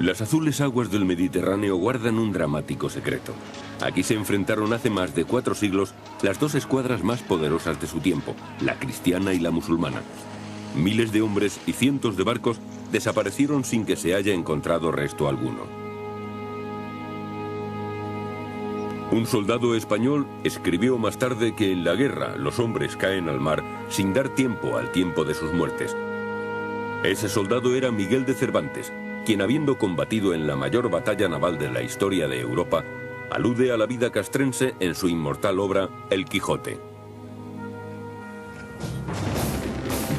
Las azules aguas del Mediterráneo guardan un dramático secreto. Aquí se enfrentaron hace más de 4 siglos las dos escuadras más poderosas de su tiempo, la cristiana y la musulmana. Miles de hombres y cientos de barcos desaparecieron sin que se haya encontrado resto alguno. Un soldado español escribió más tarde que en la guerra los hombres caen al mar sin dar tiempo al tiempo de sus muertes. Ese soldado era Miguel de Cervantes, quien, habiendo combatido en la mayor batalla naval de la historia de Europa, alude a la vida castrense en su inmortal obra El Quijote.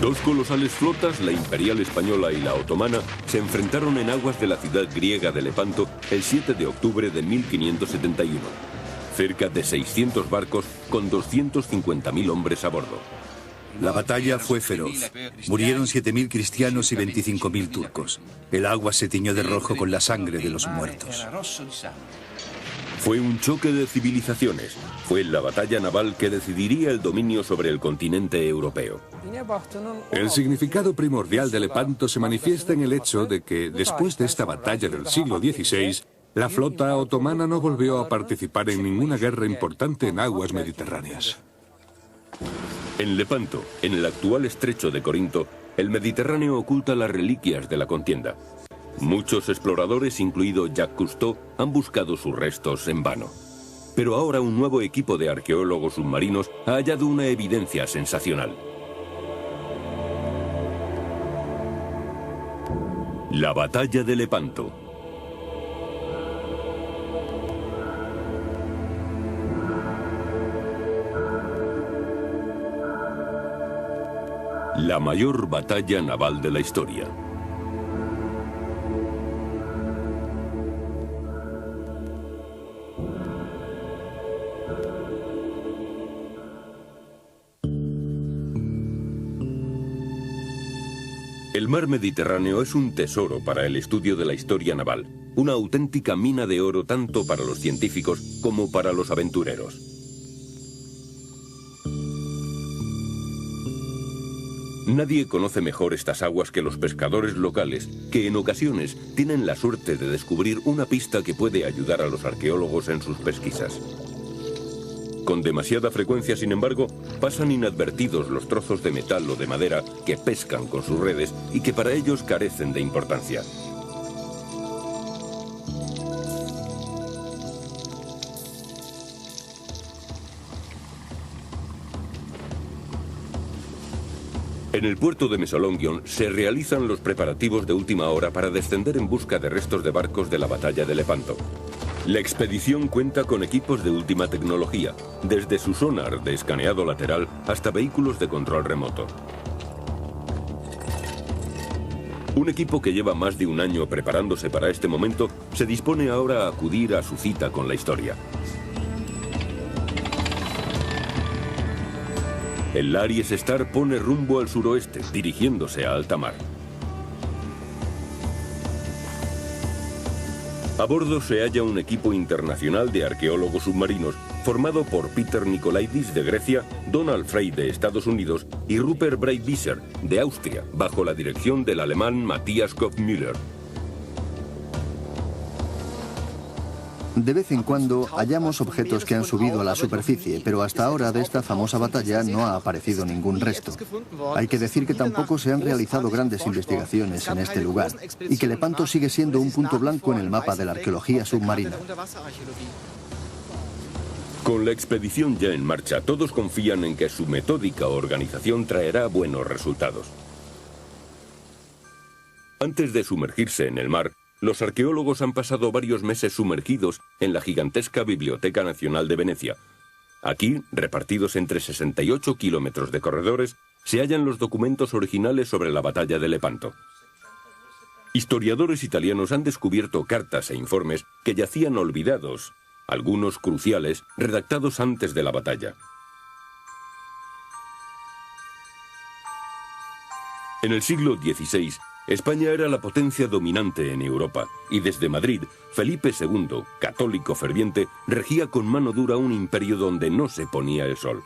Dos colosales flotas, la imperial española y la otomana, se enfrentaron en aguas de la ciudad griega de Lepanto el 7 de octubre de 1571. Cerca de 600 barcos con 250.000 hombres a bordo. La batalla fue feroz. Murieron 7.000 cristianos y 25.000 turcos. El agua se tiñó de rojo con la sangre de los muertos. Fue un choque de civilizaciones. Fue la batalla naval que decidiría el dominio sobre el continente europeo. El significado primordial de Lepanto se manifiesta en el hecho de que, después de esta batalla del siglo XVI, la flota otomana no volvió a participar en ninguna guerra importante en aguas mediterráneas. En Lepanto, en el actual estrecho de Corinto, el Mediterráneo oculta las reliquias de la contienda. Muchos exploradores, incluido Jacques Cousteau, han buscado sus restos en vano. Pero ahora un nuevo equipo de arqueólogos submarinos ha hallado una evidencia sensacional. La batalla de Lepanto. La mayor batalla naval de la historia. El mar Mediterráneo es un tesoro para el estudio de la historia naval, una auténtica mina de oro tanto para los científicos como para los aventureros. Nadie conoce mejor estas aguas que los pescadores locales, que en ocasiones tienen la suerte de descubrir una pista que puede ayudar a los arqueólogos en sus pesquisas. Con demasiada frecuencia, sin embargo, pasan inadvertidos los trozos de metal o de madera que pescan con sus redes y que para ellos carecen de importancia. En el puerto de Mesolongion se realizan los preparativos de última hora para descender en busca de restos de barcos de la batalla de Lepanto. La expedición cuenta con equipos de última tecnología, desde su sonar de escaneado lateral hasta vehículos de control remoto. Un equipo que lleva más de un año preparándose para este momento se dispone ahora a acudir a su cita con la historia. El Aries Star pone rumbo al suroeste, dirigiéndose a alta mar. A bordo se halla un equipo internacional de arqueólogos submarinos, formado por Peter Nikolaidis de Grecia, Donald Frey de Estados Unidos y Rupert Breitvisser de Austria, bajo la dirección del alemán Matthias Kopfmüller. De vez en cuando hallamos objetos que han subido a la superficie, pero hasta ahora de esta famosa batalla no ha aparecido ningún resto. Hay que decir que tampoco se han realizado grandes investigaciones en este lugar y que Lepanto sigue siendo un punto blanco en el mapa de la arqueología submarina. Con la expedición ya en marcha, todos confían en que su metódica organización traerá buenos resultados. Antes de sumergirse en el mar, los arqueólogos han pasado varios meses sumergidos en la gigantesca Biblioteca Nacional de Venecia. Aquí, repartidos entre 68 kilómetros de corredores, se hallan los documentos originales sobre la batalla de Lepanto. Historiadores italianos han descubierto cartas e informes que yacían olvidados, algunos cruciales, redactados antes de la batalla. En el siglo XVI, España era la potencia dominante en Europa, y desde Madrid, Felipe II, católico ferviente, regía con mano dura un imperio donde no se ponía el sol.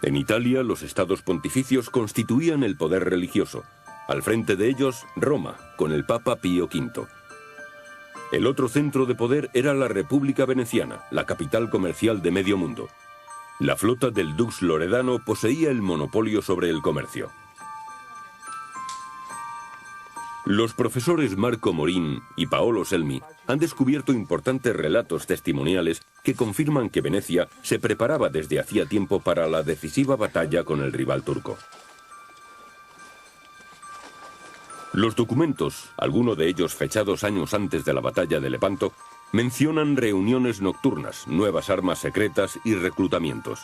En Italia, los estados pontificios constituían el poder religioso. Al frente de ellos, Roma, con el Papa Pío V. El otro centro de poder era la República Veneciana, la capital comercial de medio mundo. La flota del Dux Loredano poseía el monopolio sobre el comercio. Los profesores Marco Morín y Paolo Selmi han descubierto importantes relatos testimoniales que confirman que Venecia se preparaba desde hacía tiempo para la decisiva batalla con el rival turco. Los documentos, algunos de ellos fechados años antes de la batalla de Lepanto, mencionan reuniones nocturnas, nuevas armas secretas y reclutamientos.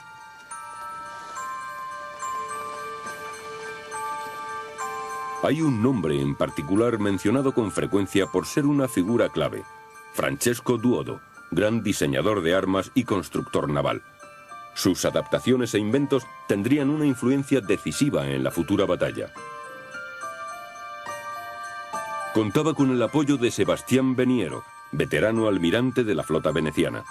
Hay un nombre en particular mencionado con frecuencia por ser una figura clave: Francesco Duodo, gran diseñador de armas y constructor naval. Sus adaptaciones e inventos tendrían una influencia decisiva en la futura batalla. Contaba con el apoyo de Sebastián Veniero, veterano almirante de la flota veneciana.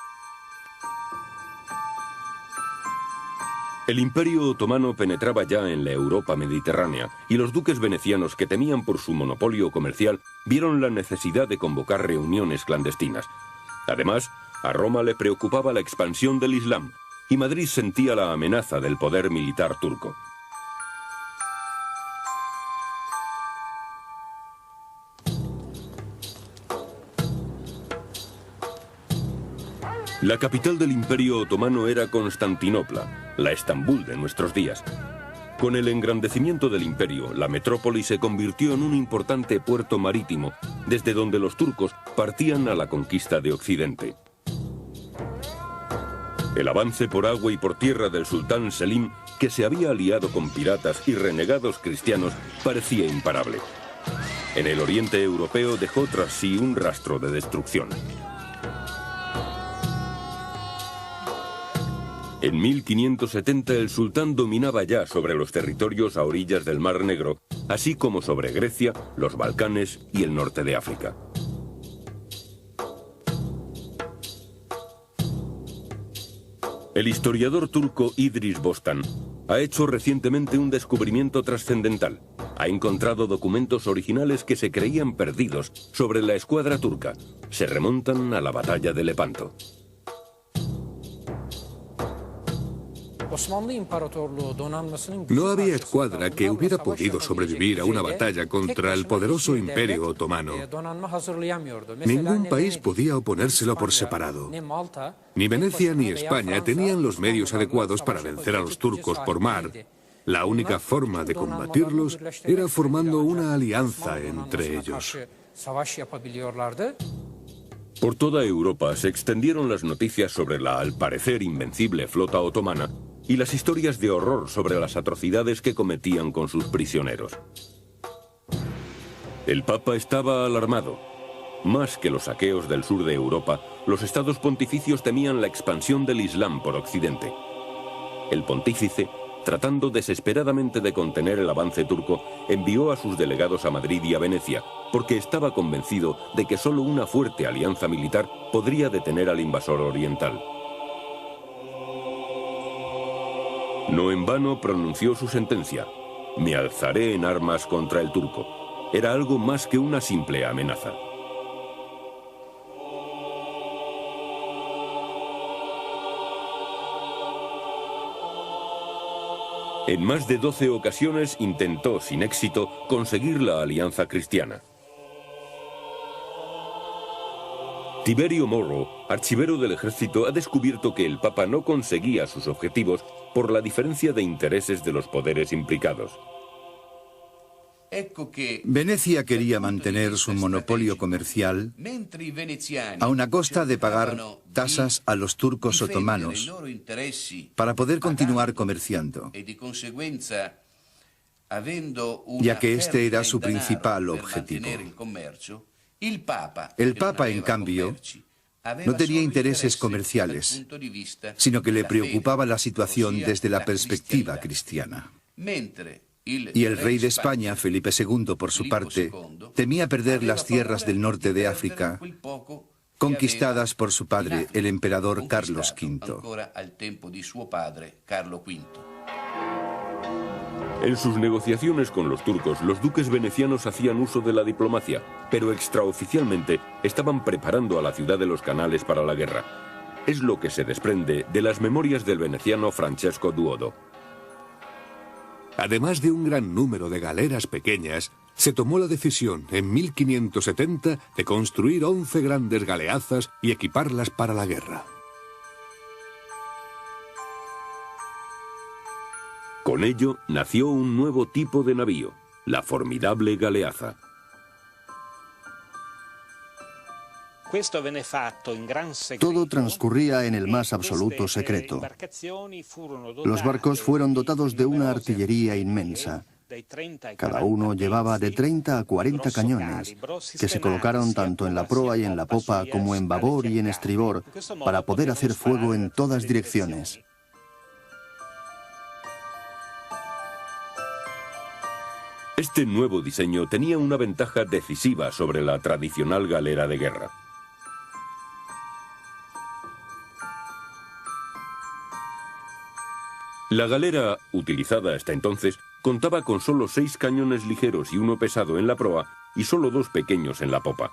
El Imperio Otomano penetraba ya en la Europa mediterránea y los duques venecianos, que temían por su monopolio comercial, vieron la necesidad de convocar reuniones clandestinas. Además, a Roma le preocupaba la expansión del Islam y Madrid sentía la amenaza del poder militar turco. La capital del Imperio Otomano era Constantinopla, la Estambul de nuestros días. Con el engrandecimiento del imperio, la metrópoli se convirtió en un importante puerto marítimo, desde donde los turcos partían a la conquista de Occidente. El avance por agua y por tierra del sultán Selim, que se había aliado con piratas y renegados cristianos, parecía imparable. En el oriente europeo dejó tras sí un rastro de destrucción. En 1570 el sultán dominaba ya sobre los territorios a orillas del Mar Negro, así como sobre Grecia, los Balcanes y el norte de África. El historiador turco Idris Bostan ha hecho recientemente un descubrimiento trascendental. Ha encontrado documentos originales que se creían perdidos sobre la escuadra turca. Se remontan a la batalla de Lepanto. No había escuadra que hubiera podido sobrevivir a una batalla contra el poderoso Imperio Otomano. Ningún país podía oponérselo por separado. Ni Venecia ni España tenían los medios adecuados para vencer a los turcos por mar. La única forma de combatirlos era formando una alianza entre ellos. Por toda Europa se extendieron las noticias sobre la, al parecer, invencible flota otomana y las historias de horror sobre las atrocidades que cometían con sus prisioneros. El Papa estaba alarmado. Más que los saqueos del sur de Europa, los estados pontificios temían la expansión del Islam por Occidente. El pontífice, tratando desesperadamente de contener el avance turco, envió a sus delegados a Madrid y a Venecia, porque estaba convencido de que solo una fuerte alianza militar podría detener al invasor oriental. No en vano pronunció su sentencia: me alzaré en armas contra el turco. Era algo más que una simple amenaza. En más de 12 ocasiones intentó, sin éxito, conseguir la alianza cristiana. Tiberio Moro, archivero del ejército, ha descubierto que el Papa no conseguía sus objetivos por la diferencia de intereses de los poderes implicados. Venecia quería mantener su monopolio comercial a una costa de pagar tasas a los turcos otomanos para poder continuar comerciando, ya que este era su principal objetivo. El Papa, en cambio, no tenía intereses comerciales, sino que le preocupaba la situación desde la perspectiva cristiana. Y el rey de España, Felipe II, por su parte, temía perder las tierras del norte de África, conquistadas por su padre, el emperador Carlos V. En sus negociaciones con los turcos, los duques venecianos hacían uso de la diplomacia, pero extraoficialmente estaban preparando a la ciudad de los canales para la guerra. Es lo que se desprende de las memorias del veneciano Francesco Duodo. Además de un gran número de galeras pequeñas, se tomó la decisión en 1570 de construir 11 grandes galeazas y equiparlas para la guerra. Con ello nació un nuevo tipo de navío, la formidable galeaza. Todo transcurría en el más absoluto secreto. Los barcos fueron dotados de una artillería inmensa. Cada uno llevaba de 30 a 40 cañones, que se colocaron tanto en la proa y en la popa como en babor y en estribor, para poder hacer fuego en todas direcciones. Este nuevo diseño tenía una ventaja decisiva sobre la tradicional galera de guerra. La galera, utilizada hasta entonces, contaba con solo 6 cañones ligeros y uno pesado en la proa y solo 2 pequeños en la popa.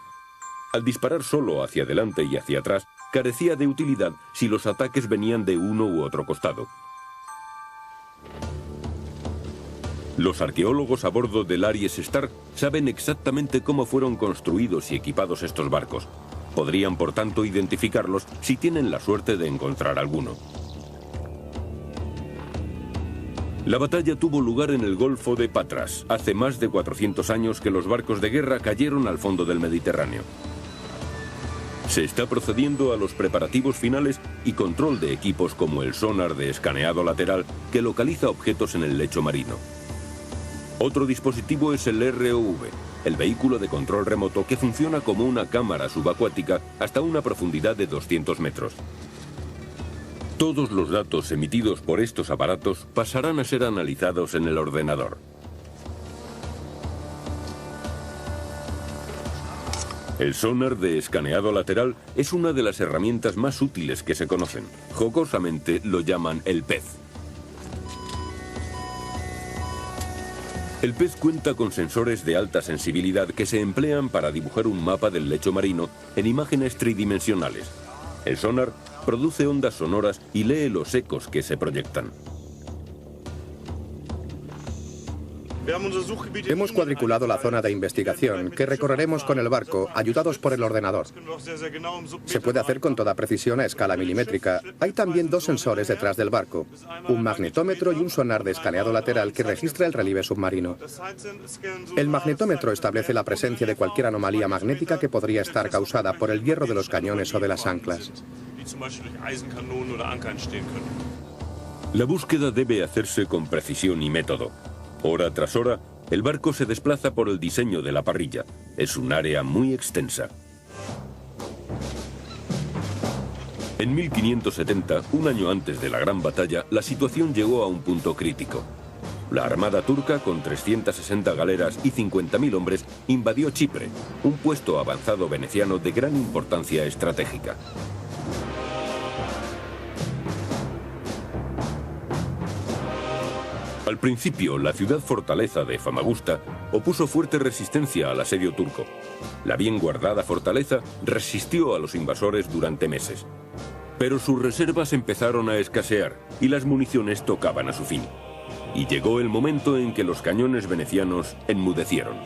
Al disparar solo hacia adelante y hacia atrás, carecía de utilidad si los ataques venían de uno u otro costado. Los arqueólogos a bordo del Aries Star saben exactamente cómo fueron construidos y equipados estos barcos. Podrían, por tanto, identificarlos si tienen la suerte de encontrar alguno. La batalla tuvo lugar en el Golfo de Patras. Hace más de 400 años que los barcos de guerra cayeron al fondo del Mediterráneo. Se está procediendo a los preparativos finales y control de equipos como el sonar de escaneado lateral que localiza objetos en el lecho marino. Otro dispositivo es el ROV, el vehículo de control remoto que funciona como una cámara subacuática hasta una profundidad de 200 metros. Todos los datos emitidos por estos aparatos pasarán a ser analizados en el ordenador. El sonar de escaneado lateral es una de las herramientas más útiles que se conocen. Jocosamente lo llaman el pez. El pez cuenta con sensores de alta sensibilidad que se emplean para dibujar un mapa del lecho marino en imágenes tridimensionales. El sonar produce ondas sonoras y lee los ecos que se proyectan. Hemos cuadriculado la zona de investigación que recorreremos con el barco, ayudados por el ordenador. Se puede hacer con toda precisión a escala milimétrica. Hay también 2 sensores detrás del barco, un magnetómetro y un sonar de escaneado lateral que registra el relieve submarino. El magnetómetro establece la presencia de cualquier anomalía magnética que podría estar causada por el hierro de los cañones o de las anclas. La búsqueda debe hacerse con precisión y método. Hora tras hora, el barco se desplaza por el diseño de la parrilla. Es un área muy extensa. En 1570, un año antes de la Gran Batalla, la situación llegó a un punto crítico. La armada turca, con 360 galeras y 50.000 hombres, invadió Chipre, un puesto avanzado veneciano de gran importancia estratégica. Al principio, la ciudad fortaleza de Famagusta opuso fuerte resistencia al asedio turco. La bien guardada fortaleza resistió a los invasores durante meses. Pero sus reservas empezaron a escasear y las municiones tocaban a su fin. Y llegó el momento en que los cañones venecianos enmudecieron.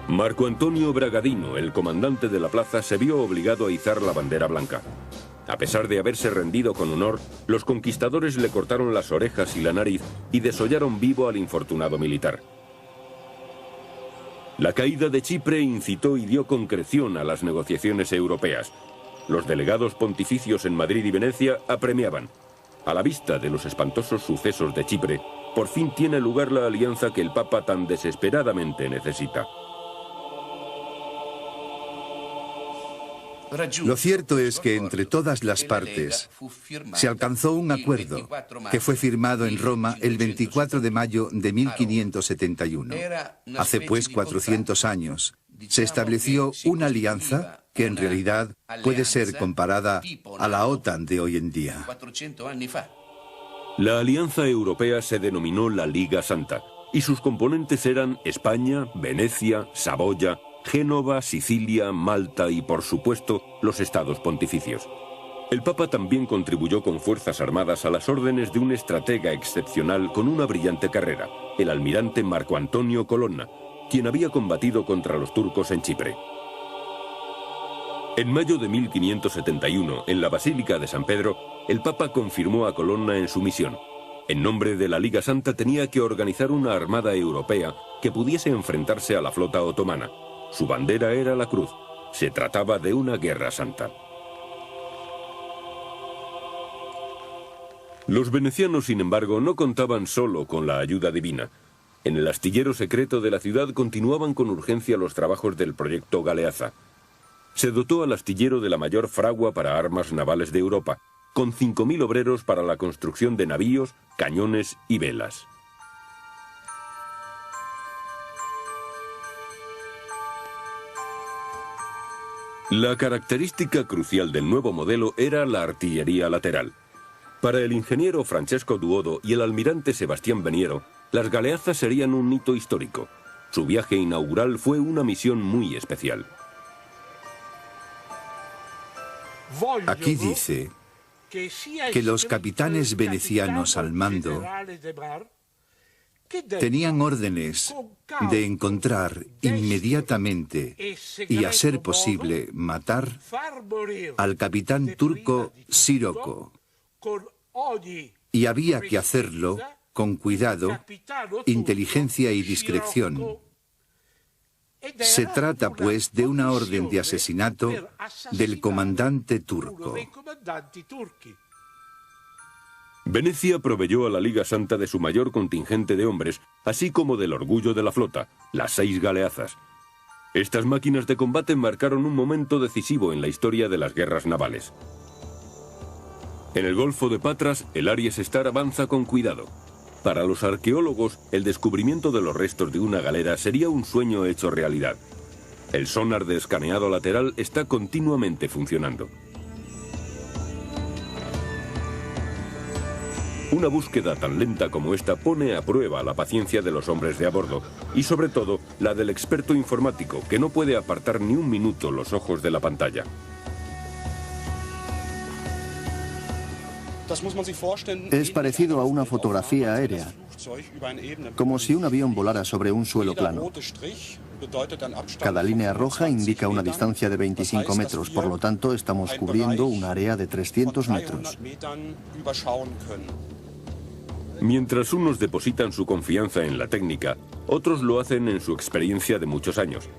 Marco Antonio Bragadino, el comandante de la plaza, se vio obligado a izar la bandera blanca. A pesar de haberse rendido con honor, los conquistadores le cortaron las orejas y la nariz y desollaron vivo al infortunado militar. La caída de Chipre incitó y dio concreción a las negociaciones europeas. Los delegados pontificios en Madrid y Venecia apremiaban. A la vista de los espantosos sucesos de Chipre, por fin tiene lugar la alianza que el Papa tan desesperadamente necesita. Lo cierto es que entre todas las partes se alcanzó un acuerdo que fue firmado en Roma el 24 de mayo de 1571. Hace pues 400 años se estableció una alianza que en realidad puede ser comparada a la OTAN de hoy en día. La Alianza Europea se denominó la Liga Santa, y sus componentes eran España, Venecia, Saboya, Génova, Sicilia, Malta y, por supuesto, los estados pontificios. El Papa también contribuyó con fuerzas armadas a las órdenes de un estratega excepcional con una brillante carrera, el almirante Marco Antonio Colonna, quien había combatido contra los turcos en Chipre. En mayo de 1571, en la Basílica de San Pedro, el Papa confirmó a Colonna en su misión. En nombre de la Liga Santa tenía que organizar una armada europea que pudiese enfrentarse a la flota otomana. Su bandera era la cruz. Se trataba de una guerra santa. Los venecianos, sin embargo, no contaban solo con la ayuda divina. En el astillero secreto de la ciudad continuaban con urgencia los trabajos del proyecto Galeazza. Se dotó al astillero de la mayor fragua para armas navales de Europa, con 5.000 obreros para la construcción de navíos, cañones y velas. La característica crucial del nuevo modelo era la artillería lateral. Para el ingeniero Francesco Duodo y el almirante Sebastián Veniero, las galeazas serían un hito histórico. Su viaje inaugural fue una misión muy especial. Aquí dice que los capitanes venecianos al mando tenían órdenes de encontrar inmediatamente y, a ser posible, matar al capitán turco Siroco. Y había que hacerlo con cuidado, inteligencia y discreción. Se trata, pues, de una orden de asesinato del comandante turco. Venecia proveyó a la Liga Santa de su mayor contingente de hombres, así como del orgullo de la flota, las 6 galeazas. Estas máquinas de combate marcaron un momento decisivo en la historia de las guerras navales. En el Golfo de Patras, el Aries Star avanza con cuidado. Para los arqueólogos, el descubrimiento de los restos de una galera sería un sueño hecho realidad. El sonar de escaneado lateral está continuamente funcionando. Una búsqueda tan lenta como esta pone a prueba la paciencia de los hombres de a bordo y, sobre todo, la del experto informático, que no puede apartar ni un minuto los ojos de la pantalla. Es parecido a una fotografía aérea, como si un avión volara sobre un suelo plano. Cada línea roja indica una distancia de 25 metros, por lo tanto estamos cubriendo un área de 300 metros. Mientras unos depositan su confianza en la técnica, otros lo hacen en su experiencia de muchos años.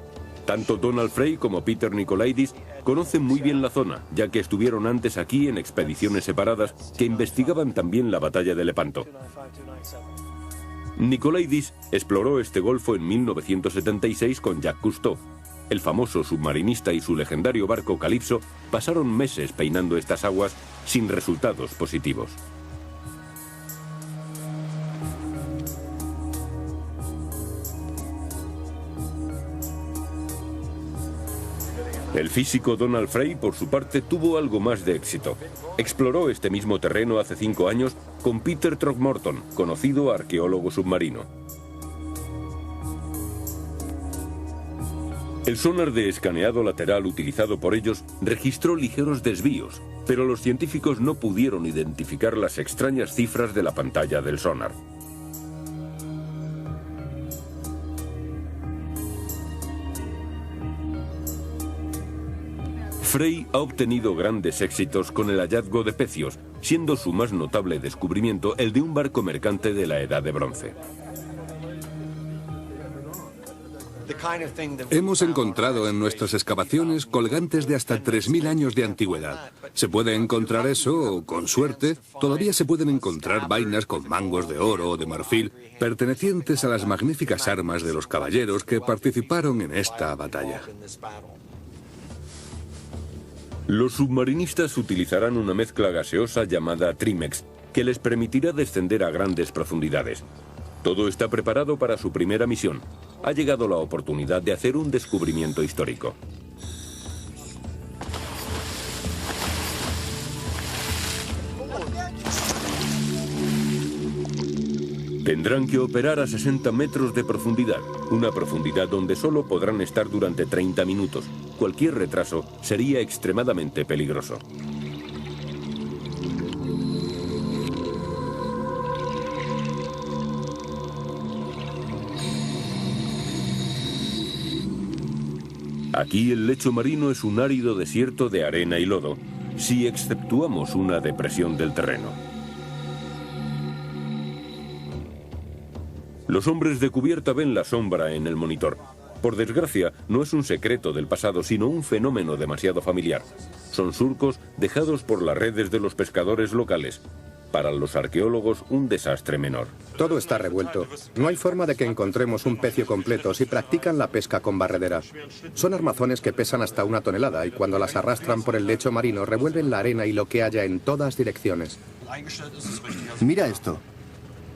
Tanto Donald Frey como Peter Nikolaidis conocen muy bien la zona, ya que estuvieron antes aquí en expediciones separadas que investigaban también la batalla de Lepanto. Nikolaidis exploró este golfo en 1976 con Jacques Cousteau. El famoso submarinista y su legendario barco Calypso pasaron meses peinando estas aguas sin resultados positivos. El físico Donald Frey, por su parte, tuvo algo más de éxito. Exploró este mismo terreno hace 5 años con Peter Throckmorton, conocido arqueólogo submarino. El sonar de escaneado lateral utilizado por ellos registró ligeros desvíos, pero los científicos no pudieron identificar las extrañas cifras de la pantalla del sonar. Frey ha obtenido grandes éxitos con el hallazgo de pecios, siendo su más notable descubrimiento el de un barco mercante de la Edad de Bronce. Hemos encontrado en nuestras excavaciones colgantes de hasta 3.000 años de antigüedad. Se puede encontrar eso, o con suerte, todavía se pueden encontrar vainas con mangos de oro o de marfil, pertenecientes a las magníficas armas de los caballeros que participaron en esta batalla. Los submarinistas utilizarán una mezcla gaseosa llamada Trimex, que les permitirá descender a grandes profundidades. Todo está preparado para su primera misión. Ha llegado la oportunidad de hacer un descubrimiento histórico. Tendrán que operar a 60 metros de profundidad, una profundidad donde solo podrán estar durante 30 minutos. Cualquier retraso sería extremadamente peligroso. Aquí el lecho marino es un árido desierto de arena y lodo, si exceptuamos una depresión del terreno. Los hombres de cubierta ven la sombra en el monitor. Por desgracia, no es un secreto del pasado, sino un fenómeno demasiado familiar. Son surcos dejados por las redes de los pescadores locales. Para los arqueólogos, un desastre menor. Todo está revuelto. No hay forma de que encontremos un pecio completo si practican la pesca con barredera. Son armazones que pesan hasta 1 tonelada y cuando las arrastran por el lecho marino revuelven la arena y lo que haya en todas direcciones. Mira esto.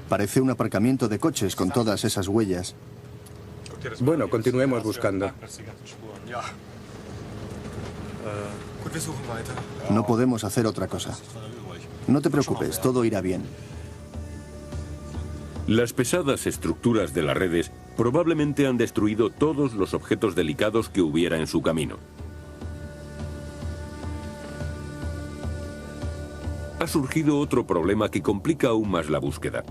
Parece un aparcamiento de coches con todas esas huellas. Bueno, continuemos buscando. No podemos hacer otra cosa. No te preocupes, todo irá bien. Las pesadas estructuras de las redes probablemente han destruido todos los objetos delicados que hubiera en su camino. Ha surgido otro problema que complica aún más la búsqueda.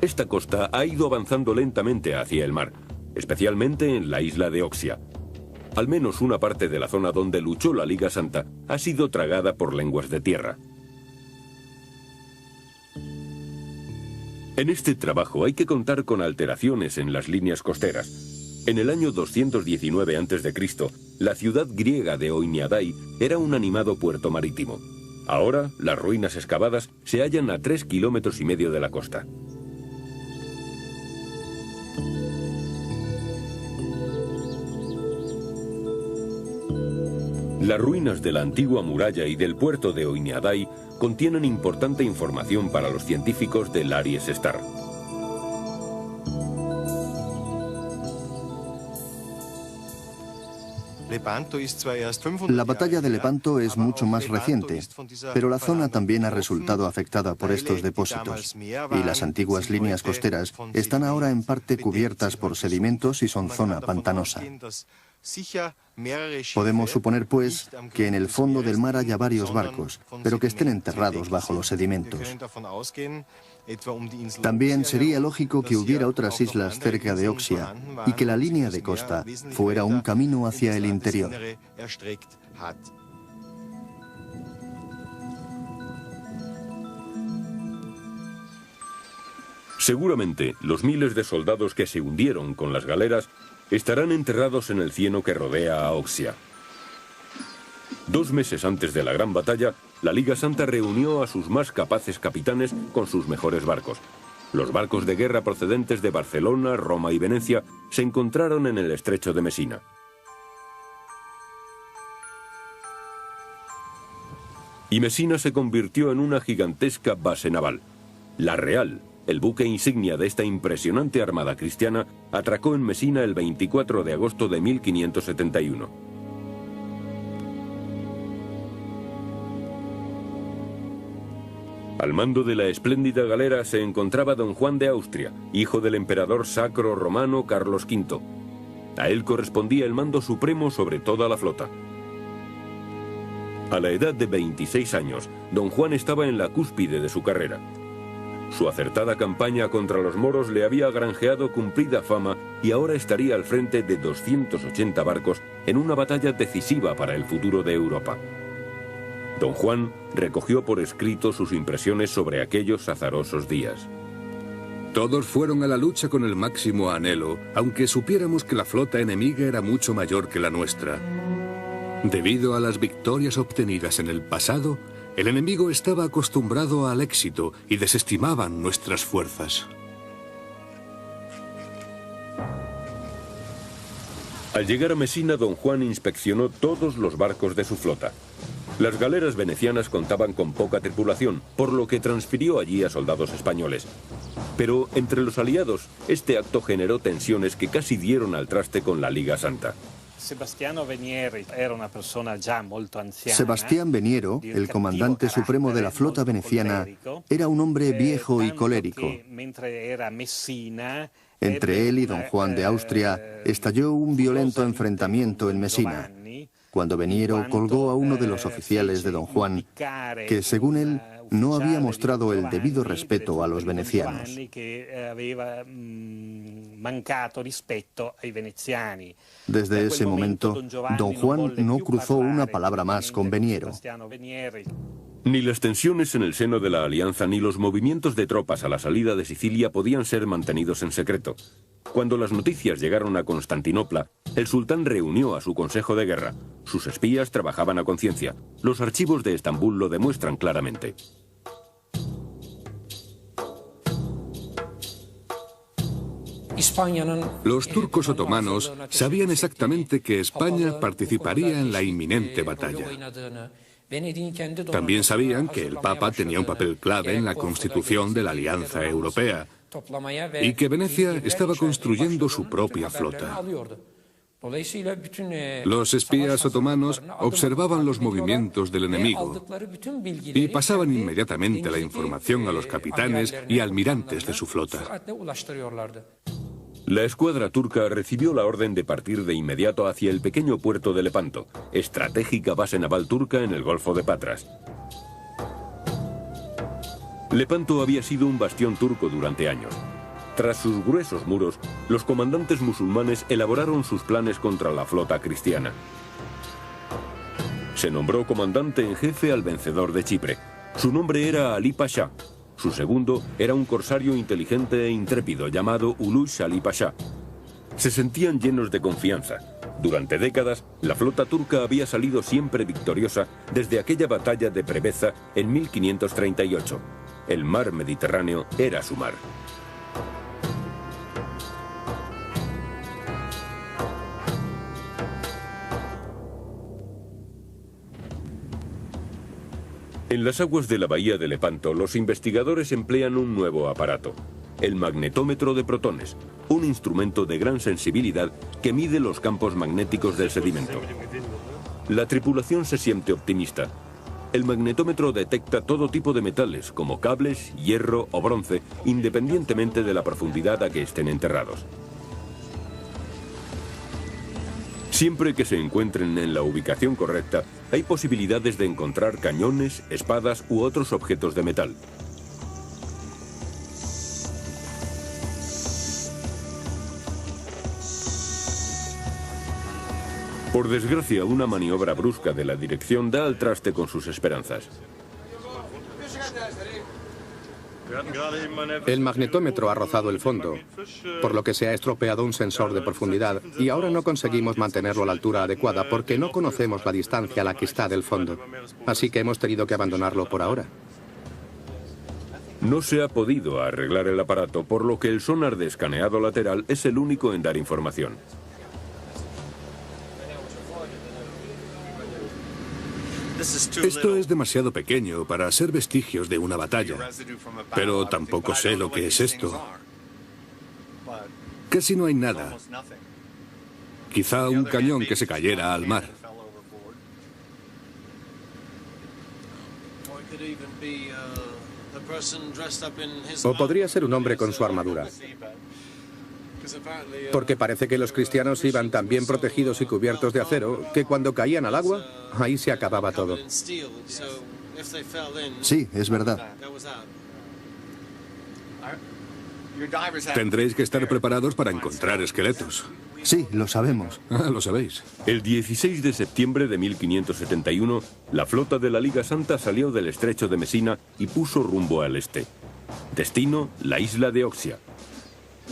Esta costa ha ido avanzando lentamente hacia el mar, especialmente en la isla de Oxia. Al menos una parte de la zona donde luchó la Liga Santa ha sido tragada por lenguas de tierra. En este trabajo hay que contar con alteraciones en las líneas costeras. En el año 219 a.C., la ciudad griega de Oiniadai era un animado puerto marítimo. Ahora, las ruinas excavadas se hallan a 3,5 kilómetros de la costa. Las ruinas de la antigua muralla y del puerto de Oiniadai contienen importante información para los científicos del Aries Star. La batalla de Lepanto es mucho más reciente, pero la zona también ha resultado afectada por estos depósitos, y las antiguas líneas costeras están ahora en parte cubiertas por sedimentos y son zona pantanosa. Podemos suponer, pues, que en el fondo del mar haya varios barcos, pero que estén enterrados bajo los sedimentos. También sería lógico que hubiera otras islas cerca de Oxia y que la línea de costa fuera un camino hacia el interior. Seguramente, los miles de soldados que se hundieron con las galeras estarán enterrados en el cieno que rodea a Oxia. 2 meses antes de la gran batalla, la Liga Santa reunió a sus más capaces capitanes con sus mejores barcos. Los barcos de guerra procedentes de Barcelona, Roma y Venecia se encontraron en el estrecho de Mesina. Y Mesina se convirtió en una gigantesca base naval. La Real, el buque insignia de esta impresionante armada cristiana, atracó en Mesina el 24 de agosto de 1571. Al mando de la espléndida galera se encontraba don Juan de Austria, hijo del emperador sacro romano Carlos V. A él correspondía el mando supremo sobre toda la flota. A la edad de 26 años, don Juan estaba en la cúspide de su carrera. Su acertada campaña contra los moros le había granjeado cumplida fama y ahora estaría al frente de 280 barcos en una batalla decisiva para el futuro de Europa. Don Juan recogió por escrito sus impresiones sobre aquellos azarosos días. Todos fueron a la lucha con el máximo anhelo, aunque supiéramos que la flota enemiga era mucho mayor que la nuestra. Debido a las victorias obtenidas en el pasado, el enemigo estaba acostumbrado al éxito y desestimaban nuestras fuerzas. Al llegar a Mesina, don Juan inspeccionó todos los barcos de su flota. Las galeras venecianas contaban con poca tripulación, por lo que transfirió allí a soldados españoles. Pero entre los aliados, este acto generó tensiones que casi dieron al traste con la Liga Santa. Sebastián Veniero, el comandante supremo de la flota veneciana, era un hombre viejo y colérico. Entre él y don Juan de Austria estalló un violento enfrentamiento en Mesina, cuando Veniero colgó a uno de los oficiales de don Juan, que según él no había mostrado el debido respeto a los venecianos. Desde ese momento, don Juan no cruzó una palabra más con Veniero. Ni las tensiones en el seno de la alianza ni los movimientos de tropas a la salida de Sicilia podían ser mantenidos en secreto. Cuando las noticias llegaron a Constantinopla, el sultán reunió a su consejo de guerra. Sus espías trabajaban a conciencia. Los archivos de Estambul lo demuestran claramente. Los turcos otomanos sabían exactamente que España participaría en la inminente batalla. También sabían que el Papa tenía un papel clave en la constitución de la Alianza Europea y que Venecia estaba construyendo su propia flota. Los espías otomanos observaban los movimientos del enemigo y pasaban inmediatamente la información a los capitanes y almirantes de su flota. La escuadra turca recibió la orden de partir de inmediato hacia el pequeño puerto de Lepanto, estratégica base naval turca en el Golfo de Patras. Lepanto había sido un bastión turco durante años. Tras sus gruesos muros, los comandantes musulmanes elaboraron sus planes contra la flota cristiana. Se nombró comandante en jefe al vencedor de Chipre. Su nombre era Ali Pasha. Su segundo era un corsario inteligente e intrépido llamado Ulush Ali Pasha. Se sentían llenos de confianza. Durante décadas, la flota turca había salido siempre victoriosa desde aquella batalla de Preveza en 1538. El mar Mediterráneo era su mar. En las aguas de la bahía de Lepanto, los investigadores emplean un nuevo aparato, el magnetómetro de protones, un instrumento de gran sensibilidad que mide los campos magnéticos del sedimento. La tripulación se siente optimista. El magnetómetro detecta todo tipo de metales, como cables, hierro o bronce, independientemente de la profundidad a que estén enterrados. Siempre que se encuentren en la ubicación correcta, hay posibilidades de encontrar cañones, espadas u otros objetos de metal. Por desgracia, una maniobra brusca de la dirección da al traste con sus esperanzas. El magnetómetro ha rozado el fondo, por lo que se ha estropeado un sensor de profundidad y ahora no conseguimos mantenerlo a la altura adecuada porque no conocemos la distancia a la que está del fondo. Así que hemos tenido que abandonarlo por ahora. No se ha podido arreglar el aparato, por lo que el sonar de escaneado lateral es el único en dar información. Esto es demasiado pequeño para ser vestigios de una batalla, pero tampoco sé lo que es esto. Casi no hay nada. Quizá un cañón que se cayera al mar. O podría ser un hombre con su armadura. Porque parece que los cristianos iban tan bien protegidos y cubiertos de acero que cuando caían al agua, ahí se acababa todo. Sí, es verdad. Tendréis que estar preparados para encontrar esqueletos. Sí, lo sabemos. Ah, lo sabéis. El 16 de septiembre de 1571, la flota de la Liga Santa salió del estrecho de Mesina y puso rumbo al este. Destino, la isla de Oxia.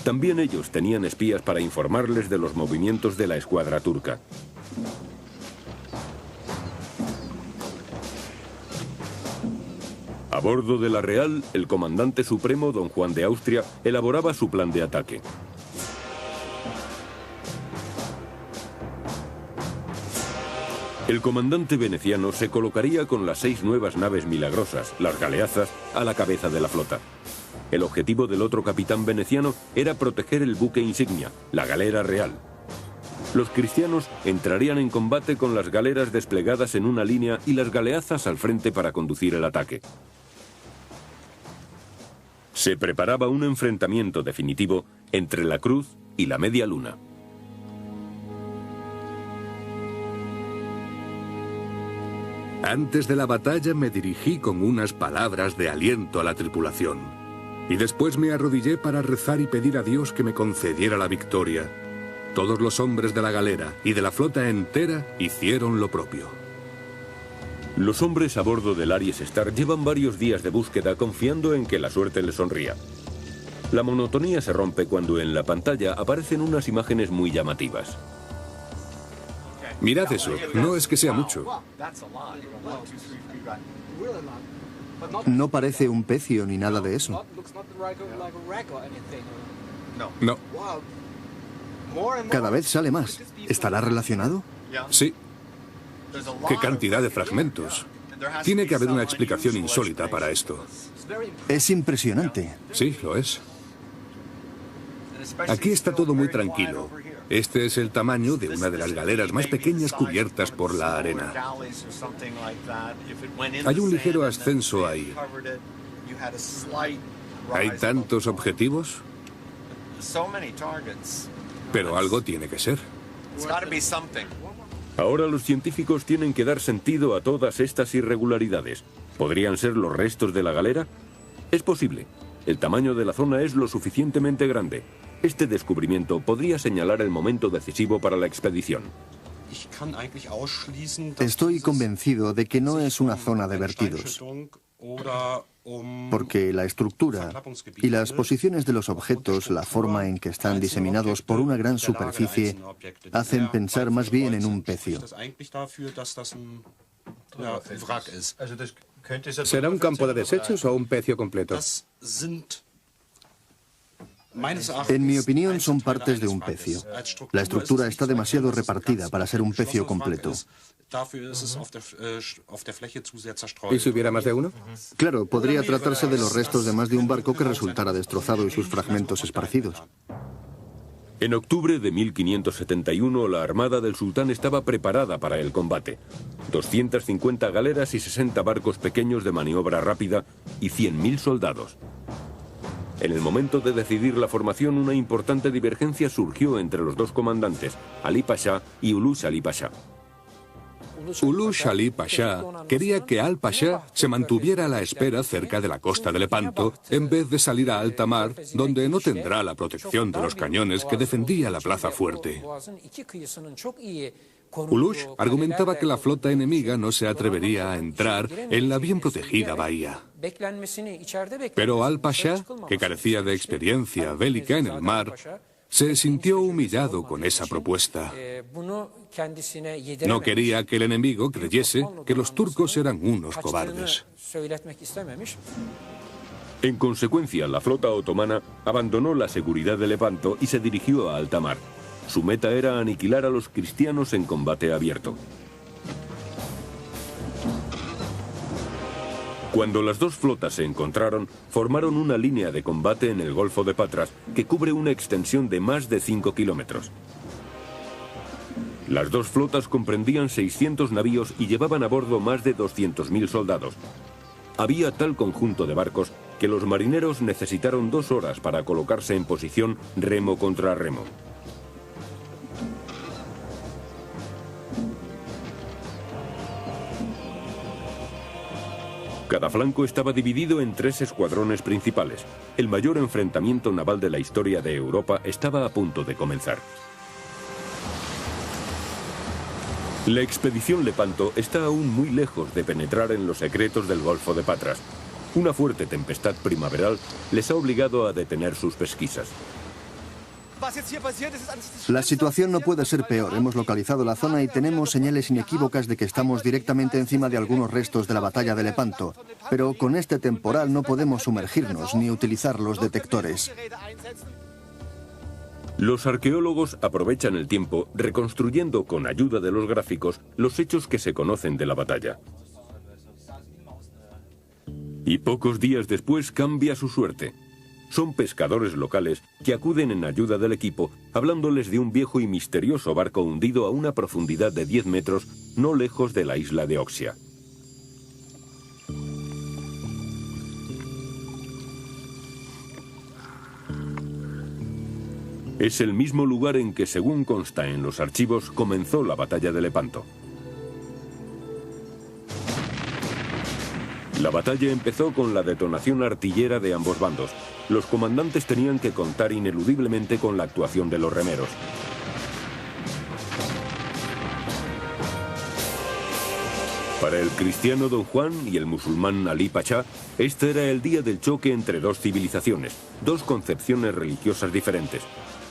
También ellos tenían espías para informarles de los movimientos de la escuadra turca. A bordo de la Real, el comandante supremo, don Juan de Austria, elaboraba su plan de ataque. El comandante veneciano se colocaría con las 6 nuevas naves milagrosas, las galeazas, a la cabeza de la flota. El objetivo del otro capitán veneciano era proteger el buque insignia, la galera real. Los cristianos entrarían en combate con las galeras desplegadas en una línea y las galeazas al frente para conducir el ataque. Se preparaba un enfrentamiento definitivo entre la Cruz y la Media Luna. Antes de la batalla me dirigí con unas palabras de aliento a la tripulación. Y después me arrodillé para rezar y pedir a Dios que me concediera la victoria. Todos los hombres de la galera y de la flota entera hicieron lo propio. Los hombres a bordo del Aries Star llevan varios días de búsqueda confiando en que la suerte les sonría. La monotonía se rompe cuando en la pantalla aparecen unas imágenes muy llamativas. Mirad eso, no es que sea mucho. No parece un pecio ni nada de eso. No. Cada vez sale más. ¿Estará relacionado? Sí. ¡Qué cantidad de fragmentos! Tiene que haber una explicación insólita para esto. Es impresionante. Sí, lo es. Aquí está todo muy tranquilo. Este es el tamaño de una de las galeras más pequeñas cubiertas por la arena. Hay un ligero ascenso ahí. ¿Hay tantos objetivos? Pero algo tiene que ser. Ahora los científicos tienen que dar sentido a todas estas irregularidades. ¿Podrían ser los restos de la galera? Es posible. El tamaño de la zona es lo suficientemente grande. Este descubrimiento podría señalar el momento decisivo para la expedición. Estoy convencido de que no es una zona de vertidos, porque la estructura y las posiciones de los objetos, la forma en que están diseminados por una gran superficie, hacen pensar más bien en un pecio. ¿Será un campo de desechos o un pecio completo? En mi opinión, son partes de un pecio. La estructura está demasiado repartida para ser un pecio completo. ¿Y si hubiera más de uno? Claro, podría tratarse de los restos de más de un barco que resultara destrozado y sus fragmentos esparcidos. En octubre de 1571, la armada del sultán estaba preparada para el combate. 250 galeras y 60 barcos pequeños de maniobra rápida y 100.000 soldados. En el momento de decidir la formación, una importante divergencia surgió entre los dos comandantes, Ali Pasha y Ulus Ali Pasha. Ulus Ali Pasha quería que Al Pasha se mantuviera a la espera cerca de la costa de Lepanto, en vez de salir a alta mar, donde no tendrá la protección de los cañones que defendía la plaza fuerte. Ulus argumentaba que la flota enemiga no se atrevería a entrar en la bien protegida bahía. Pero Al Pasha, que carecía de experiencia bélica en el mar, se sintió humillado con esa propuesta. No quería que el enemigo creyese que los turcos eran unos cobardes. En consecuencia, la flota otomana abandonó la seguridad de Lepanto y se dirigió a alta mar. Su meta era aniquilar a los cristianos en combate abierto. Cuando las dos flotas se encontraron, formaron una línea de combate en el Golfo de Patras que cubre una extensión de más de 5 kilómetros. Las dos flotas comprendían 600 navíos y llevaban a bordo más de 200.000 soldados. Había tal conjunto de barcos que los marineros necesitaron 2 horas para colocarse en posición remo contra remo. Cada flanco estaba dividido en 3 escuadrones principales. El mayor enfrentamiento naval de la historia de Europa estaba a punto de comenzar. La expedición Lepanto está aún muy lejos de penetrar en los secretos del Golfo de Patras. Una fuerte tempestad primaveral les ha obligado a detener sus pesquisas. La situación no puede ser peor. Hemos localizado la zona y tenemos señales inequívocas de que estamos directamente encima de algunos restos de la batalla de Lepanto. Pero con este temporal no podemos sumergirnos ni utilizar los detectores. Los arqueólogos aprovechan el tiempo reconstruyendo con ayuda de los gráficos los hechos que se conocen de la batalla. Y pocos días después cambia su suerte. son pescadores locales que acuden en ayuda del equipo, hablándoles de un viejo y misterioso barco hundido a una profundidad de 10 metros, no lejos de la isla de Oxia. Es el mismo lugar en que, según consta en los archivos, comenzó la batalla de Lepanto. La batalla empezó con la detonación artillera de ambos bandos. Los comandantes tenían que contar ineludiblemente con la actuación de los remeros. Para el cristiano Don Juan y el musulmán Ali Pachá, este era el día del choque entre dos civilizaciones, dos concepciones religiosas diferentes.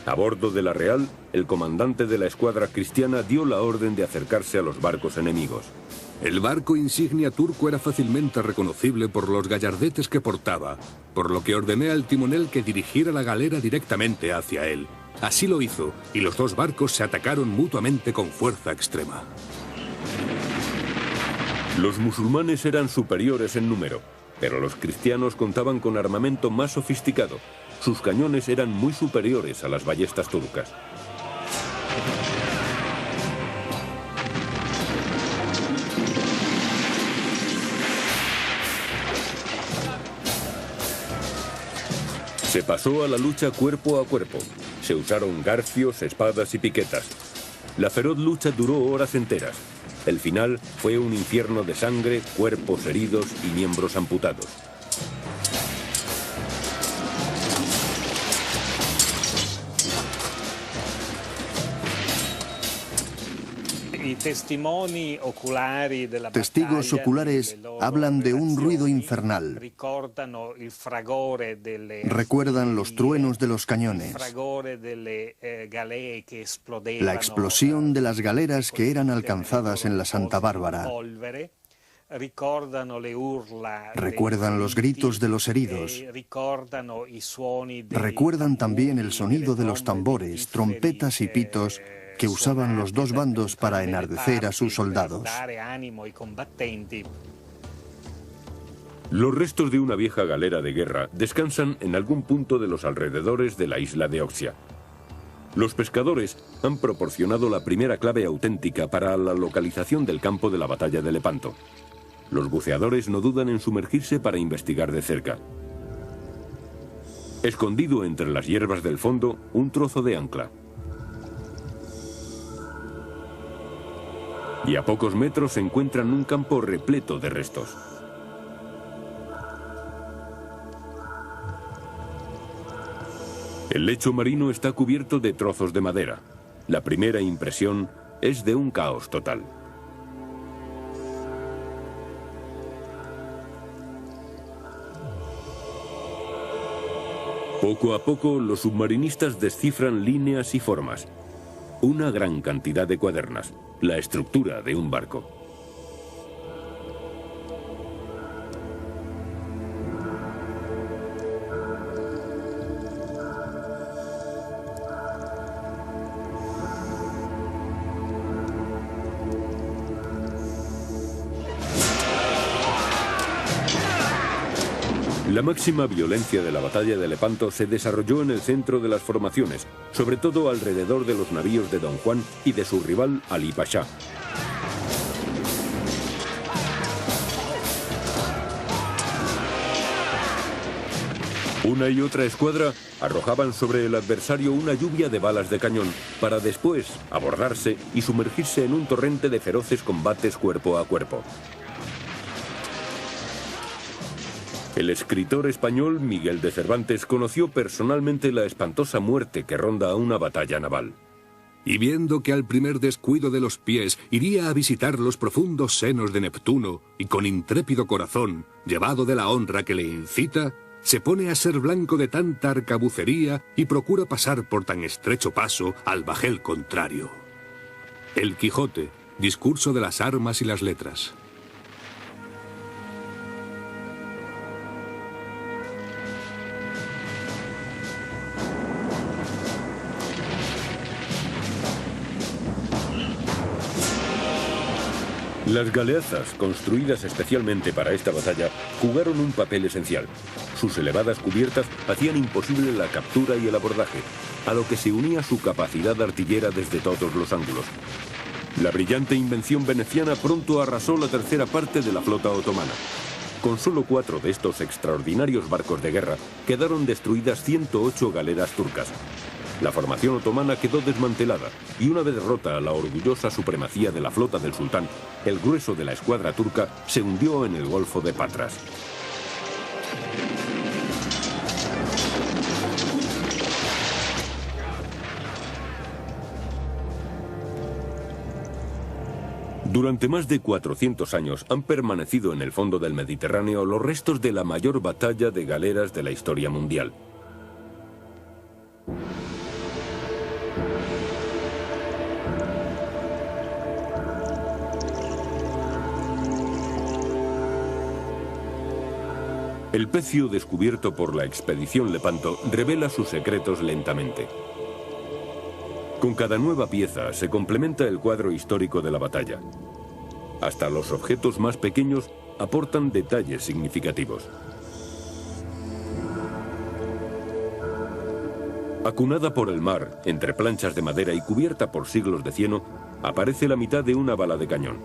A bordo de la Real, el comandante de la escuadra cristiana dio la orden de acercarse a los barcos enemigos. El barco insignia turco era fácilmente reconocible por los gallardetes que portaba, por lo que ordené al timonel que dirigiera la galera directamente hacia él. Así lo hizo, y los dos barcos se atacaron mutuamente con fuerza extrema. Los musulmanes eran superiores en número, pero los cristianos contaban con armamento más sofisticado. Sus cañones eran muy superiores a las ballestas turcas. Se pasó a la lucha cuerpo a cuerpo. Se usaron garfios, espadas y piquetas. La feroz lucha duró horas enteras. El final fue un infierno de sangre, cuerpos heridos y miembros amputados. Testigos oculares hablan de un ruido infernal. Recuerdan los truenos de los cañones, la explosión de las galeras que eran alcanzadas en la Santa Bárbara. Recuerdan los gritos de los heridos. Recuerdan también el sonido de los tambores, trompetas y pitos que usaban los dos bandos para enardecer a sus soldados. Los restos de una vieja galera de guerra descansan en algún punto de los alrededores de la isla de Oxia. Los pescadores han proporcionado la primera clave auténtica para la localización del campo de la batalla de Lepanto. Los buceadores no dudan en sumergirse para investigar de cerca. Escondido entre las hierbas del fondo, un trozo de ancla. Y a pocos metros se encuentran un campo repleto de restos. El lecho marino está cubierto de trozos de madera. La primera impresión es de un caos total. Poco a poco, los submarinistas descifran líneas y formas. Una gran cantidad de cuadernas, la estructura de un barco. La máxima violencia de la batalla de Lepanto se desarrolló en el centro de las formaciones, sobre todo alrededor de los navíos de Don Juan y de su rival Ali Pachá. Una y otra escuadra arrojaban sobre el adversario una lluvia de balas de cañón, para después abordarse y sumergirse en un torrente de feroces combates cuerpo a cuerpo. El escritor español Miguel de Cervantes conoció personalmente la espantosa muerte que ronda a una batalla naval. Y viendo que al primer descuido de los pies iría a visitar los profundos senos de Neptuno, y con intrépido corazón, llevado de la honra que le incita, se pone a ser blanco de tanta arcabucería y procura pasar por tan estrecho paso al bajel contrario. El Quijote, discurso de las armas y las letras. Las galeazas, construidas especialmente para esta batalla, jugaron un papel esencial. Sus elevadas cubiertas hacían imposible la captura y el abordaje, a lo que se unía su capacidad artillera desde todos los ángulos. La brillante invención veneciana pronto arrasó la tercera parte de la flota otomana. Con solo 4 de estos extraordinarios barcos de guerra, quedaron destruidas 108 galeras turcas. La formación otomana quedó desmantelada y una vez rota la orgullosa supremacía de la flota del sultán, el grueso de la escuadra turca se hundió en el Golfo de Patras. Durante más de 400 años han permanecido en el fondo del Mediterráneo los restos de la mayor batalla de galeras de la historia mundial. El pecio descubierto por la expedición Lepanto revela sus secretos lentamente. Con cada nueva pieza se complementa el cuadro histórico de la batalla. Hasta los objetos más pequeños aportan detalles significativos. Acunada por el mar, entre planchas de madera y cubierta por siglos de cieno, aparece la mitad de una bala de cañón.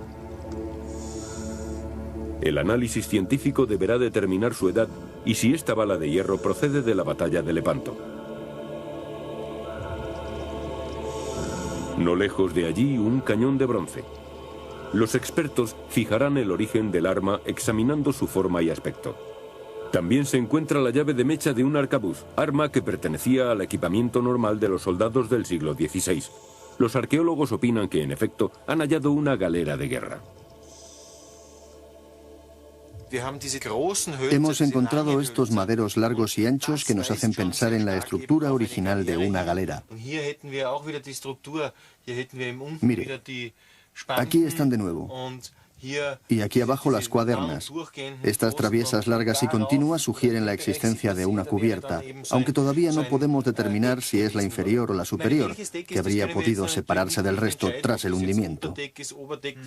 El análisis científico deberá determinar su edad y si esta bala de hierro procede de la batalla de Lepanto. No lejos de allí, un cañón de bronce. Los expertos fijarán el origen del arma examinando su forma y aspecto. También se encuentra la llave de mecha de un arcabuz, arma que pertenecía al equipamiento normal de los soldados del siglo XVI. Los arqueólogos opinan que, en efecto, han hallado una galera de guerra. Hemos encontrado estos maderos largos y anchos que nos hacen pensar en la estructura original de una galera. Mire, aquí están de nuevo. Y aquí abajo las cuadernas. Estas traviesas largas y continuas sugieren la existencia de una cubierta, aunque todavía no podemos determinar si es la inferior o la superior, que habría podido separarse del resto tras el hundimiento.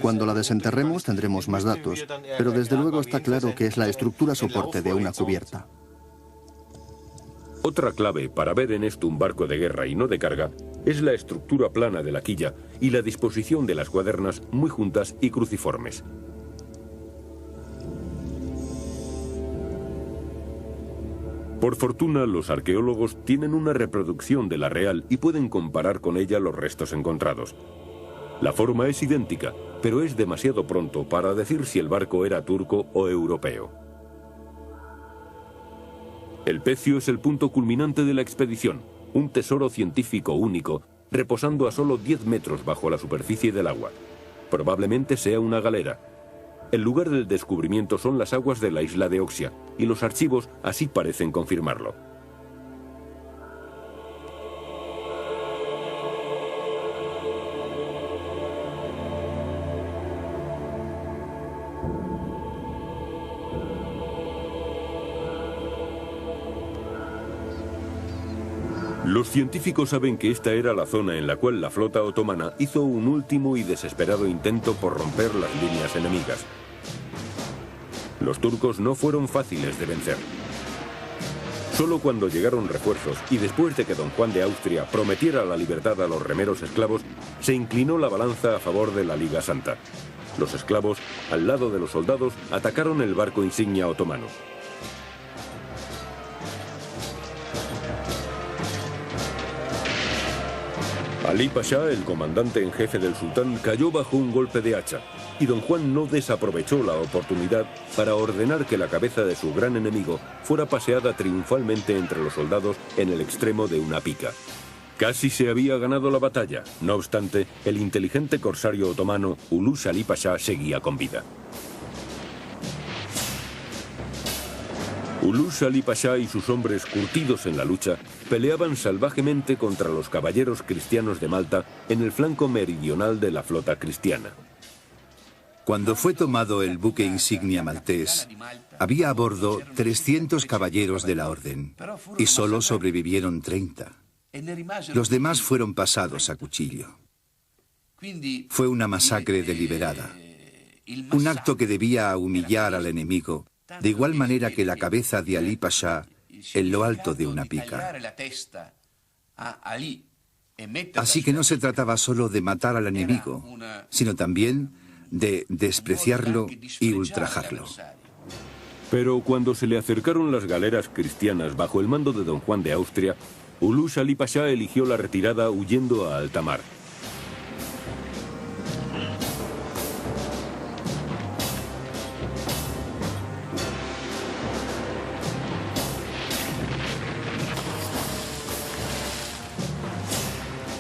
Cuando la desenterremos tendremos más datos, pero desde luego está claro que es la estructura soporte de una cubierta. Otra clave para ver en esto un barco de guerra y no de carga es la estructura plana de la quilla y la disposición de las cuadernas muy juntas y cruciformes. Por fortuna, los arqueólogos tienen una reproducción de la real y pueden comparar con ella los restos encontrados. La forma es idéntica, pero es demasiado pronto para decir si el barco era turco o europeo. El pecio es el punto culminante de la expedición, un tesoro científico único, reposando a solo 10 metros bajo la superficie del agua. Probablemente sea una galera. El lugar del descubrimiento son las aguas de la isla de Oxia, y los archivos así parecen confirmarlo. Los científicos saben que esta era la zona en la cual la flota otomana hizo un último y desesperado intento por romper las líneas enemigas. Los turcos no fueron fáciles de vencer. Solo cuando llegaron refuerzos y después de que don Juan de Austria prometiera la libertad a los remeros esclavos, se inclinó la balanza a favor de la Liga Santa. Los esclavos, al lado de los soldados, atacaron el barco insignia otomano. Ali Pasha, el comandante en jefe del sultán, cayó bajo un golpe de hacha, y don Juan no desaprovechó la oportunidad para ordenar que la cabeza de su gran enemigo fuera paseada triunfalmente entre los soldados en el extremo de una pica. Casi se había ganado la batalla, no obstante, el inteligente corsario otomano Ulus Ali Pasha seguía con vida. Ulus Ali Pasha y sus hombres curtidos en la lucha peleaban salvajemente contra los caballeros cristianos de Malta en el flanco meridional de la flota cristiana. Cuando fue tomado el buque insignia maltés, había a bordo 300 caballeros de la orden y solo sobrevivieron 30. Los demás fueron pasados a cuchillo. Fue una masacre deliberada, un acto que debía humillar al enemigo de igual manera que la cabeza de Ali Pasha en lo alto de una pica. Así que no se trataba solo de matar al enemigo, sino también de despreciarlo y ultrajarlo. Pero cuando se le acercaron las galeras cristianas bajo el mando de don Juan de Austria, Ulus Ali Pasha eligió la retirada huyendo a alta mar.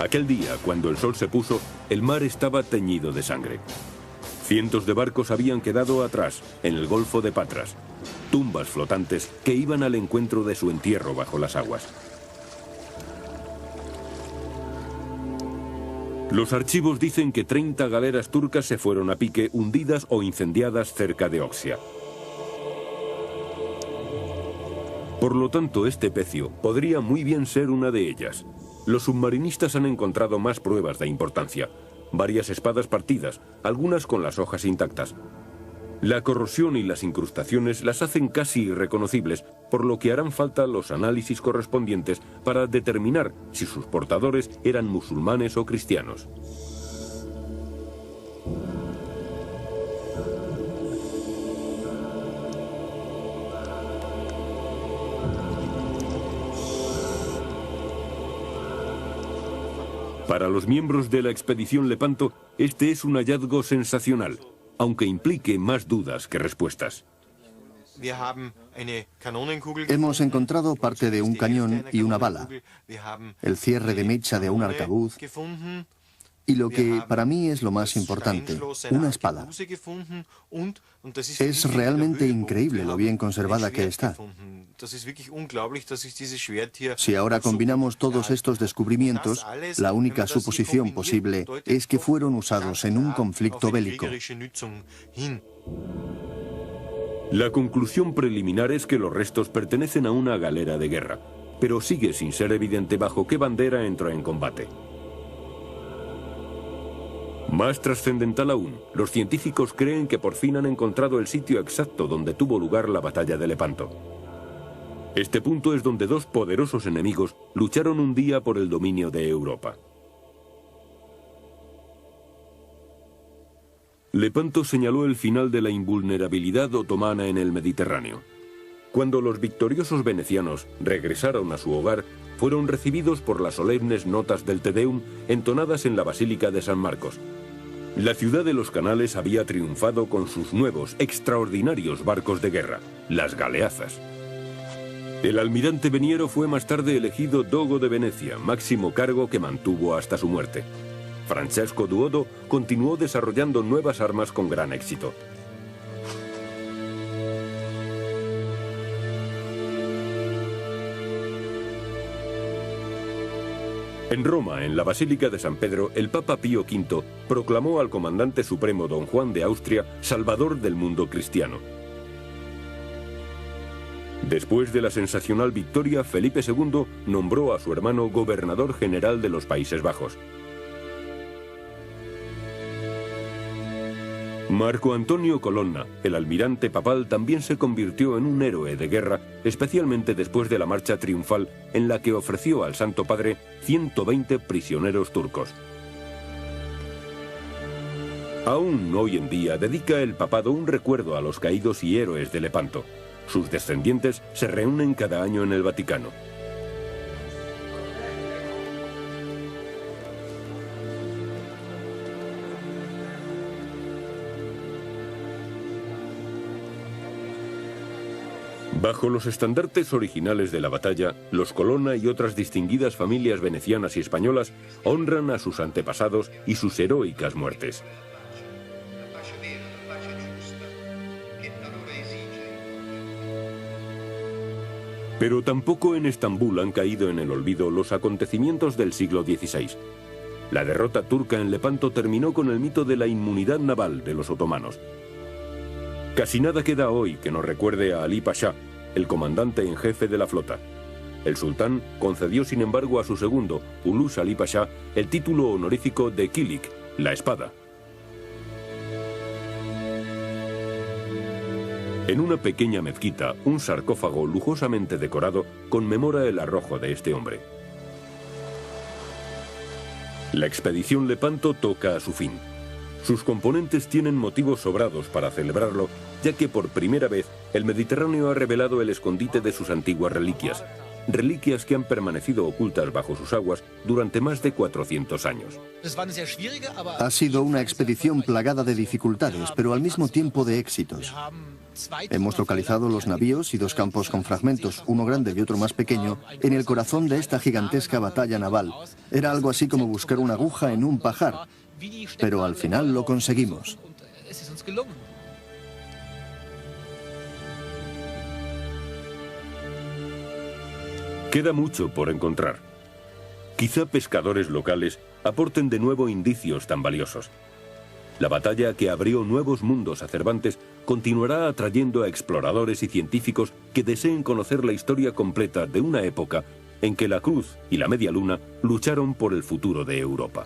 Aquel día, cuando el sol se puso, el mar estaba teñido de sangre. Cientos de barcos habían quedado atrás, en el Golfo de Patras, tumbas flotantes que iban al encuentro de su entierro bajo las aguas. Los archivos dicen que 30 galeras turcas se fueron a pique, hundidas o incendiadas cerca de Oxia. Por lo tanto, este pecio podría muy bien ser una de ellas. Los submarinistas han encontrado más pruebas de importancia. Varias espadas partidas, algunas con las hojas intactas. La corrosión y las incrustaciones las hacen casi irreconocibles, por lo que harán falta los análisis correspondientes para determinar si sus portadores eran musulmanes o cristianos. Para los miembros de la expedición Lepanto, este es un hallazgo sensacional, aunque implique más dudas que respuestas. Hemos encontrado parte de un cañón y una bala, el cierre de mecha de un arcabuz y lo que para mí es lo más importante, una espada. Es realmente increíble lo bien conservada que está. Si ahora combinamos todos estos descubrimientos, la única suposición posible es que fueron usados en un conflicto bélico. La conclusión preliminar es que los restos pertenecen a una galera de guerra, pero sigue sin ser evidente bajo qué bandera entró en combate. Más trascendental aún, los científicos creen que por fin han encontrado el sitio exacto donde tuvo lugar la batalla de Lepanto. Este punto es donde dos poderosos enemigos lucharon un día por el dominio de Europa. Lepanto señaló el final de la invulnerabilidad otomana en el Mediterráneo. Cuando los victoriosos venecianos regresaron a su hogar, fueron recibidos por las solemnes notas del Te Deum entonadas en la Basílica de San Marcos. La ciudad de los canales había triunfado con sus nuevos, extraordinarios barcos de guerra, las galeazas. El almirante Veniero fue más tarde elegido dogo de Venecia, máximo cargo que mantuvo hasta su muerte. Francesco Duodo continuó desarrollando nuevas armas con gran éxito. En Roma, en la Basílica de San Pedro, el Papa Pío V proclamó al comandante supremo don Juan de Austria salvador del mundo cristiano. Después de la sensacional victoria, Felipe II nombró a su hermano gobernador general de los Países Bajos. Marco Antonio Colonna, el almirante papal, también se convirtió en un héroe de guerra, especialmente después de la marcha triunfal en la que ofreció al Santo Padre 120 prisioneros turcos. Aún hoy en día dedica el papado un recuerdo a los caídos y héroes de Lepanto. Sus descendientes se reúnen cada año en el Vaticano. Bajo los estandartes originales de la batalla, los Colonna y otras distinguidas familias venecianas y españolas honran a sus antepasados y sus heroicas muertes. Pero tampoco en Estambul han caído en el olvido los acontecimientos del siglo XVI. La derrota turca en Lepanto terminó con el mito de la inmunidad naval de los otomanos. Casi nada queda hoy que nos recuerde a Ali Pasha, el comandante en jefe de la flota. El sultán concedió sin embargo a su segundo, Ulus Ali Pasha, el título honorífico de Kilik, la espada. En una pequeña mezquita, un sarcófago lujosamente decorado conmemora el arrojo de este hombre. La expedición Lepanto toca a su fin. Sus componentes tienen motivos sobrados para celebrarlo, ya que por primera vez el Mediterráneo ha revelado el escondite de sus antiguas reliquias. Reliquias que han permanecido ocultas bajo sus aguas durante más de 400 años. Ha sido una expedición plagada de dificultades, pero al mismo tiempo de éxitos. Hemos localizado los navíos y 2 campos con fragmentos, uno grande y otro más pequeño, en el corazón de esta gigantesca batalla naval. Era algo así como buscar una aguja en un pajar, pero al final lo conseguimos. Queda mucho por encontrar. Quizá pescadores locales aporten de nuevo indicios tan valiosos. La batalla que abrió nuevos mundos a Cervantes continuará atrayendo a exploradores y científicos que deseen conocer la historia completa de una época en que la Cruz y la Media Luna lucharon por el futuro de Europa.